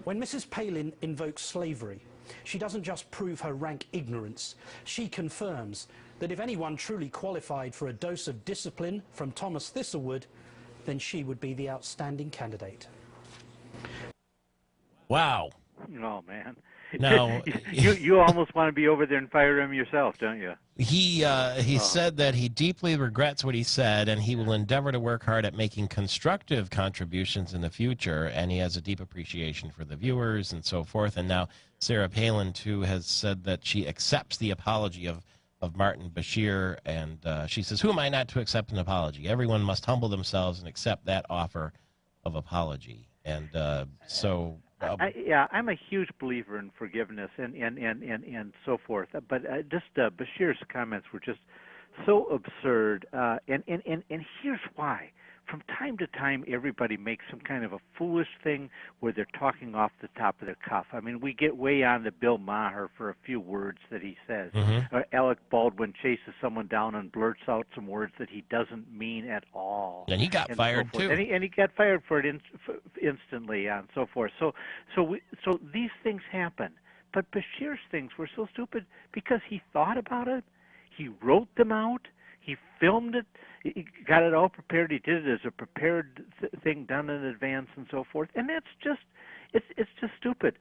When Mrs. Palin invokes slavery, she doesn't just prove her rank ignorance, she confirms that if anyone truly qualified for a dose of discipline from Thomas Thistlewood, then she would be the outstanding candidate. Wow. Oh, man. Now, you almost want to be over there and fire him yourself, don't you? he said that he deeply regrets what he said, and he will endeavor to work hard at making constructive contributions in the future, and he has a deep appreciation for the viewers and so forth. And now Sarah Palin, too, has said that she accepts the apology of Martin Bashir, and she says, who am I not to accept an apology? Everyone must humble themselves and accept that offer of apology. And I'm a huge believer in forgiveness and so forth. But Bashir's comments were just so absurd. And here's why. From time to time, everybody makes some kind of a foolish thing where they're talking off the top of their cuff. I mean, we get way on to Bill Maher for a few words that he says. Alec Baldwin chases someone down and blurts out some words that he doesn't mean at all. And he got fired, too. And he got fired for it instantly and so forth. So these things happen. But Bashir's things were so stupid because he thought about it. He wrote them out. He filmed it. He got it all prepared. He did it as a prepared thing done in advance and so forth. And that's just, it's just stupid.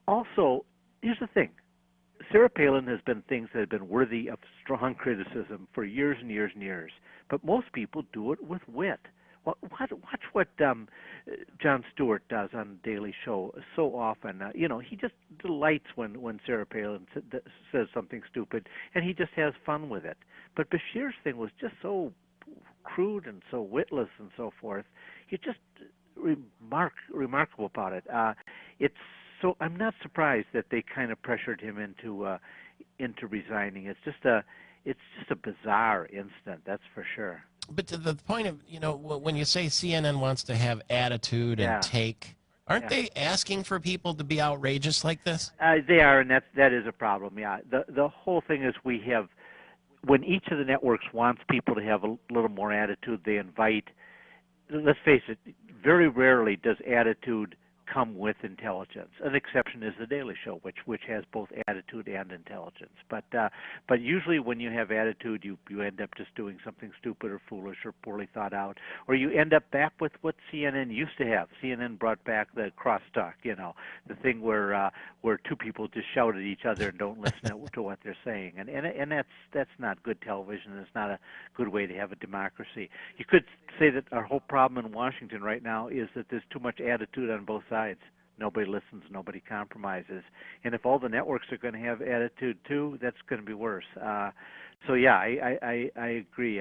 Also, here's the thing. Sarah Palin has been things that have been worthy of strong criticism for years and years and years. But most people do it with wit. Watch what Jon Stewart does on The Daily Show so often. He just delights when Sarah Palin says something stupid, and he just has fun with it. But Bashir's thing was just so crude and so witless and so forth. It's just remarkable about it. So I'm not surprised that they kind of pressured him into resigning. It's just a bizarre incident, that's for sure. But to the point of, when you say CNN wants to have attitude and take, aren't they asking for people to be outrageous like this? They are, and that is a problem, yeah. The whole thing is when each of the networks wants people to have a little more attitude, they invite, let's face it, very rarely does attitude come with intelligence. An exception is The Daily Show, which has both attitude and intelligence. But usually when you have attitude, you end up just doing something stupid or foolish or poorly thought out, or you end up back with what CNN used to have. CNN brought back the crosstalk, the thing where two people just shout at each other and don't listen to what they're saying, and that's not good television. It's not a good way to have a democracy. You could say that our whole problem in Washington right now is that there's too much attitude on both sides. Nobody listens, nobody compromises. And if all the networks are going to have attitude too, that's going to be worse. So yeah, I agree.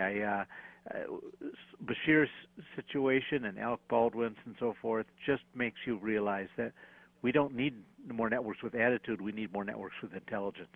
Bashir's situation and Alec Baldwin's and so forth just makes you realize that we don't need more networks with attitude, we need more networks with intelligence.